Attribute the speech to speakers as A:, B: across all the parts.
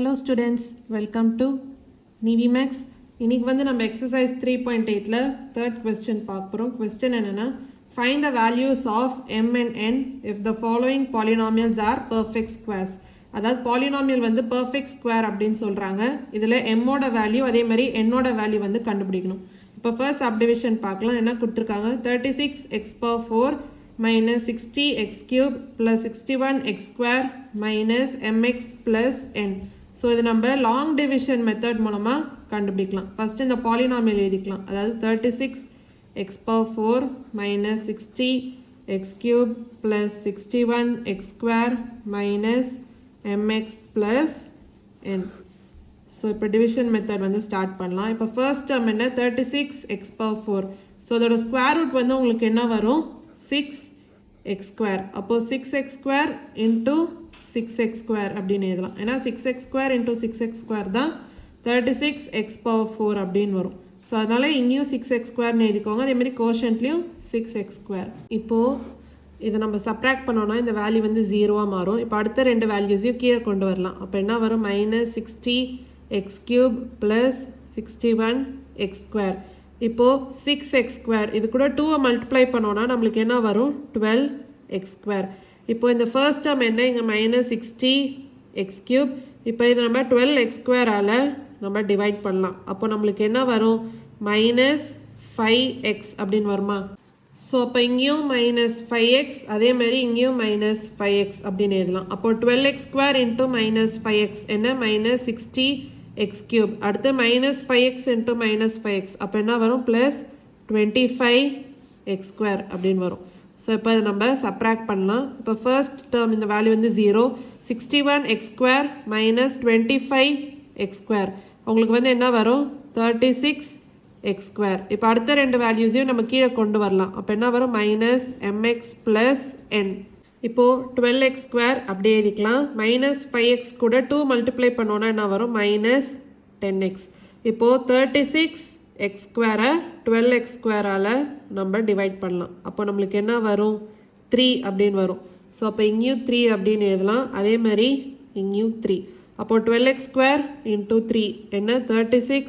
A: Hello students, welcome to NiviMax. இன்னைக்கு வந்து நம்ம exercise 3.8ல third question பார்க்கிறோம். Question என்னன்னா find the values of m and n if the following polynomials are perfect squares. அதாவது polynomial வந்து perfect square அப்படின்னு சொல்றாங்க. இதுல m ஓட வேல்யூ அதே மாதிரி n ஓட வேல்யூ வந்து கண்டுபிடிக்கணும். இப்போ first subdivision பார்க்கலாம். என்ன கொடுத்திருக்காங்க 36x power 4 minus 60x cube plus 61x square minus mx plus n. So இது நம்ம long division method மூலமா கண்டுபிடிக்கலாம். First இந்த polynomial எழுதிக்கலாம். அதாவது 36x power 4 minus 60x cube plus 61x square minus mx plus n. So இப்போ division method வந்து start பண்ணலாம். இப்போ first term என்ன 36x power 4. So அதோட square root வந்து உங்களுக்கு என்ன வரும் 6x square. அப்போ 6x square into 6x square அப்படின்னு எழுதலாம். ஏன்னா 6x square into 6x square தான் 36x power 4 அப்படின்னு வரும். ஸோ அதனால இங்கேயும் 6x square எழுதிக்கோங்க. அதே மாதிரி கோஷன்ட்லையும் 6x square. இப்போது இதை நம்ம சப்ராக்ட் பண்ணோம்னா இந்த வேல்யூ வந்து 0-ஆக மாறும். இப்போ அடுத்த ரெண்டு வேல்யூஸையும் கீழே கொண்டு வரலாம். அப்போ என்ன வரும் minus 60x cube plus 61x square. இப்போது 6x square இது கூட 2-ஐ மல்டிப்ளை பண்ணோன்னா நம்மளுக்கு என்ன வரும் 12x square. இப்போ இந்த ஃபர்ஸ்ட் டேர்ம் என்ன இங்கே மைனஸ் 60x cube. இப்போ இது நம்ம 12x square-ஆல் நம்ம டிவைட் பண்ணலாம். அப்போ நம்மளுக்கு என்ன வரும் மைனஸ் 5x அப்படின்னு வருமா. ஸோ அப்போ இங்கேயும் மைனஸ் 5x அதே மாதிரி இங்கேயும் மைனஸ் 5x அப்படின்னு எழுதலாம். அப்போ 12x square into minus 5x என்ன மைனஸ் 60x cube. அடுத்து minus 5x into minus 5x அப்போ என்ன வரும் ப்ளஸ் 25x square அப்படின்னு வரும். ஸோ இப்போ இதை நம்ம சப்ராக்ட் பண்ணலாம். இப்போ ஃபர்ஸ்ட் டேர்ம் இந்த வேல்யூ வந்து 0 61x square minus 25x square உங்களுக்கு வந்து என்ன வரும் 36x square. இப்போ அடுத்த ரெண்டு வேல்யூஸையும் நம்ம கீழே கொண்டு வரலாம். அப்போ என்ன வரும் மைனஸ் mx ப்ளஸ் n. இப்போது 12x square அப்படியே எழுதிக்கலாம். மைனஸ் 5x கூட 2 மல்டிப்ளை பண்ணோன்னா என்ன வரும் மைனஸ் 10x. இப்போது 36x square 12x square-ஆல் நம்ம டிவைட் பண்ணலாம். அப்போ நம்மளுக்கு என்ன வரும் 3 அப்படின்னு வரும். ஸோ அப்போ இங்கேயும் 3 அப்படின்னு எழுதலாம். அதே மாதிரி இங்கேயும் 3. அப்போது 12x square இன்ட்டு 3 என்ன 36x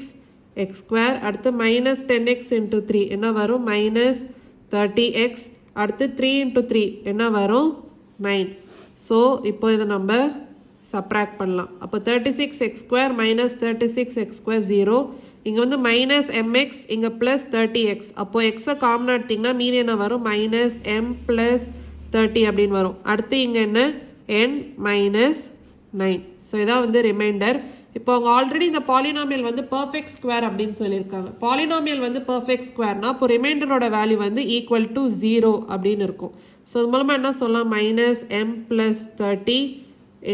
A: square. அடுத்து மைனஸ் 10x இன்ட்டு 3 என்ன வரும் மைனஸ் 30x. அடுத்து 3 இன்ட்டு 3 என்ன வரும் 9. ஸோ இப்போ இதை நம்ம சப்ராக்ட் பண்ணலாம். அப்போ 36x square minus 36x square 0. இங்கே வந்து மைனஸ் mx இங்கே ப்ளஸ் 30x. அப்போது எக்ஸை காமனாக எடுத்திங்கன்னா மீதி என்ன வரும் மைனஸ் m ப்ளஸ் 30 அப்படின்னு வரும். அடுத்து இங்கே என்ன n மைனஸ் 9. ஸோ இதான் வந்து ரிமைண்டர். இப்போ அவங்க ஆல்ரெடி இந்த பாலினாமியல் வந்து பர்ஃபெக்ட் ஸ்கொயர் அப்படின்னு சொல்லியிருக்காங்க. பாலினாமியல் வந்து பர்ஃபெக்ட் ஸ்கொயர்னா இப்போ ரிமைண்டரோட வேல்யூ வந்து ஈக்குவல் டு 0 அப்படின்னு இருக்கும். ஸோ இது மூலமாக என்ன சொல்லலாம் minus m plus 30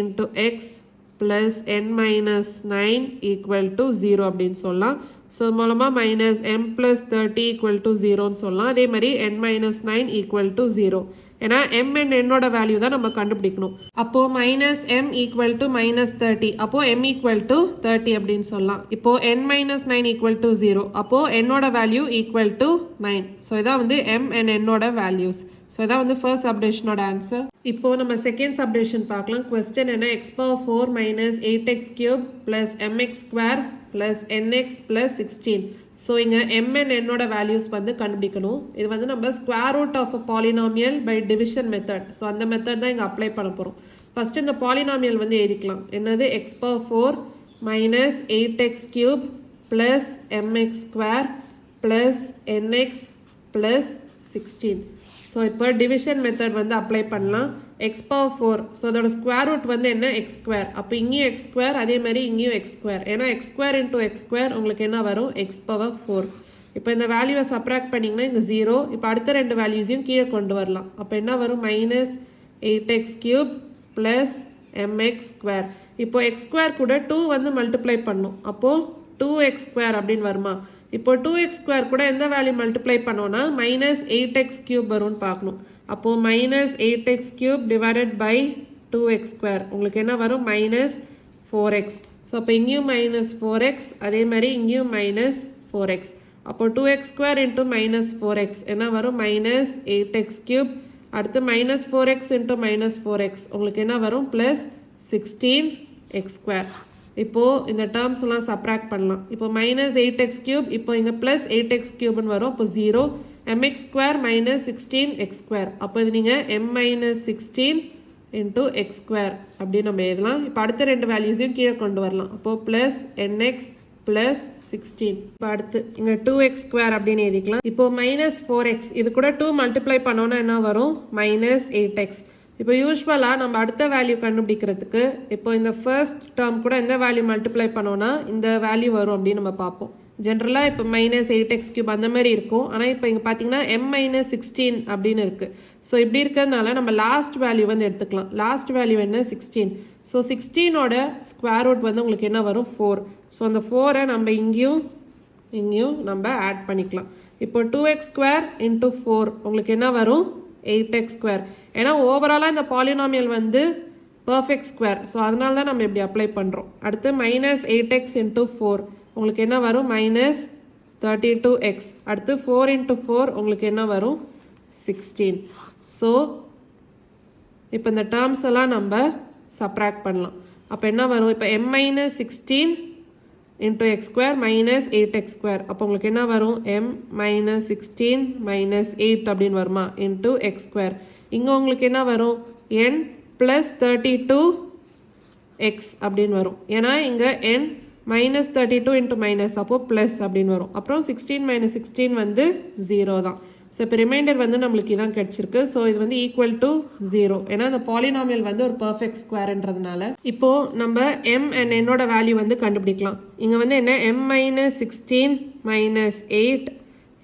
A: into x plus n minus 9 equal to 0 அப்படின்னு சொல்லலாம். ஸோ மூலமாக minus m plus 30 equal to 0ன்னு சொல்லலாம். அதே மாதிரி n மைனஸ் 9 ஈக்குவல் டு 0. ஏன்னா m and n-ஓட வேல்யூ தான் நம்ம கண்டுபிடிக்கணும். அப்போது minus m equal to minus 30 அப்போது m ஈக்குவல் டு 30 அப்படின்னு சொல்லலாம். இப்போது n மைனஸ் 9 ஈக்குவல் டு 0 அப்போது n-ஓட வேல்யூ ஈக்குவல் டு 9. ஸோ இதான் வந்து m and n-ஓட வேல்யூஸ். ஸோ இதான் வந்து ஃபர்ஸ்ட் சப்டிவிஷனோட ஆன்சர். இப்போது நம்ம செகண்ட் சப்டிவிஷன் பார்க்கலாம். கொஸ்டின் என்ன x power 4 minus 8x cube plus mx square plus nx plus 16. So இங்கே m and n-ஓட வேல்யூஸ் வந்து கண்டுபிடிக்கணும். இது வந்து நம்ம square root of a polynomial by division method. So அந்த மெத்தட் தான் இங்கே அப்ளை பண்ண போகிறோம். ஃபஸ்ட்டு இந்த பாலினாமியல் வந்து எழுதிக்கலாம். என்னது x power 4 minus 8x cube plus mx square plus nx plus 16. So இப்போ டிவிஷன் மெத்தட் வந்து அப்ளை பண்ணலாம். எக்ஸ் பவர் 4 ஸோ அதோட ஸ்கொயர் ரூட் வந்து என்ன எக்ஸ் ஸ்கொயர். அப்போ இங்கேயும் எக்ஸ் ஸ்கொயர் அதே மாதிரி இங்கேயும் எக்ஸ் ஸ்கொயர். ஏன்னா X square into X square உங்களுக்கு என்ன வரும் எக்ஸ் பவர் 4. இப்போ இந்த வேல்யூவை சப்ராக்ட் பண்ணிங்கன்னா இங்கே 0. இப்போ அடுத்த ரெண்டு வேல்யூஸையும் கீழே கொண்டு வரலாம். அப்போ என்ன வரும் minus 8x cube plus mx square. இப்போ எக்ஸ் ஸ்கொயர் கூட 2 வந்து மல்டிப்ளை பண்ணும். அப்போது 2x square அப்படின்னு வருமா. இப்போ 2x square கூட எந்த வேல்யூ மல்டிப்ளை பண்ணோன்னா மைனஸ் 8x cube வரும்னு பார்க்கணும். அப்போது minus 8x cube divided by 2x square உங்களுக்கு என்ன வரும் மைனஸ் 4x. ஸோ அப்போ இங்கேயும் மைனஸ் 4x அதே மாதிரி இங்கேயும் மைனஸ் 4x. அப்போது 2x square into minus 4x என்ன வரும் மைனஸ் 8x cube. அடுத்து minus 4x into minus 4x உங்களுக்கு என்ன வரும் ப்ளஸ் 16x square. இப்போது இந்த டேர்ம்ஸ் எல்லாம் சப்ராக்ட் பண்ணலாம். இப்போ -8x³ இப்போ இங்கே +8x³ வரும். இப்போ 0 mx² - 16x². அப்போ இது நீங்கள் m-16 × x² அப்படின்னு நம்ம எழுதலாம். இப்போ அடுத்த ரெண்டு வேல்யூஸையும் கீழே கொண்டு வரலாம். அப்போது +nx + 16. இப்போ அடுத்து இங்கே 2x² அப்படின்னு எழுதிக்கலாம். இப்போ -4x இது கூட 2 மல்டிப்ளை பண்ணோன்னா என்ன வரும்? -8x. இப்போ யூஸ்வலாக நம்ம அடுத்த வேல்யூ கண்டுபிடிக்கிறதுக்கு இப்போ இந்த ஃபர்ஸ்ட் டேர்ம் கூட எந்த வேல்யூ மல்டிப்ளை பண்ணோன்னா இந்த வேல்யூ வரும் அப்படின்னு நம்ம பார்ப்போம். ஜென்ரலாக இப்போ -8x³ அந்த மாதிரி இருக்கும். ஆனால் இப்போ இங்கே பார்த்தீங்கன்னா m-16 அப்படின்னு இருக்குது. ஸோ இப்படி இருக்கிறதுனால நம்ம லாஸ்ட் வேல்யூ வந்து எடுத்துக்கலாம். லாஸ்ட் வேல்யூ என்ன? 16. ஸோ 16ஓட ஸ்கொயர் ரூட் வந்து உங்களுக்கு என்ன வரும்? 4. ஸோ அந்த 4ஐ நம்ம இங்கேயும் நம்ம ஆட் பண்ணிக்கலாம். இப்போ 2x² × 4 உங்களுக்கு என்ன வரும்? 8x². ஏன்னா ஓவராலாக இந்த பாலினாமியல் வந்து பர்ஃபெக்ட் ஸ்கொயர். ஸோ அதனால தான் நம்ம இப்படி அப்ளை பண்ணுறோம். அடுத்து -8x × 4 உங்களுக்கு என்ன வரும்? -32x. அடுத்து 4 × 4 உங்களுக்கு என்ன வரும்? 16. ஸோ இப்போ இந்த டேர்ம்ஸ் எல்லாம் நம்ம சப்ராக்ட் பண்ணலாம். அப்போ என்ன வரும்? இப்போ m-16 × x² - 8x². அப்போ உங்களுக்கு என்ன வரும்? m-16 - 8 அப்படின்னு வருமா? × x². இங்கே உங்களுக்கு என்ன வரும்? n + 32x அப்படின்னு வரும். ஏன்னா இங்கே n -32 × அப்போது ப்ளஸ் அப்படின்னு வரும். அப்புறம் 16 - 16 வந்து 0 தான். ஸோ இப்போ ரிமைண்டர் வந்து நம்மளுக்கு இதான் கிடச்சிருக்கு. ஸோ இது வந்து = 0. ஏன்னா இந்த பாலினாமியல் வந்து ஒரு பர்ஃபெக்ட் ஸ்கொயர்ன்றதுனால இப்போது நம்ம m and n-ஓட வேல்யூ வந்து கண்டுபிடிக்கலாம். இங்கே வந்து என்ன? m-16 - 8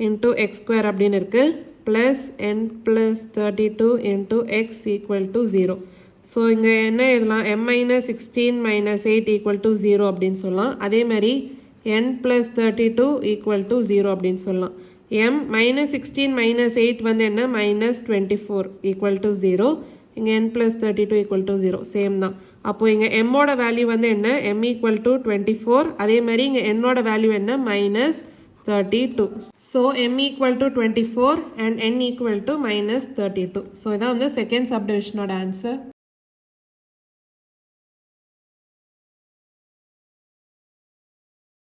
A: × x² அப்படின்னு இருக்குது. +n + 32 × x = 0. ஸோ இங்கே என்ன எழுதலாம்? m-16 - 8 = 0 அப்படின்னு சொல்லலாம். அதே மாதிரி n + 32 = 0 அப்படின்னு சொல்லலாம். m-16 - 8 வந்து என்ன? -24 = 0. இங்கே n + 32 = 0 சேம் தான். அப்போது இங்கே m-ஓட வேல்யூ வந்து என்ன? m = 24. அதே மாதிரி இங்கே n-ஓட வேல்யூ என்ன? -32. So m = 24 and n = -32. So இதான் வந்து செகண்ட் சப்டிவிஷனோட ஆன்சர்.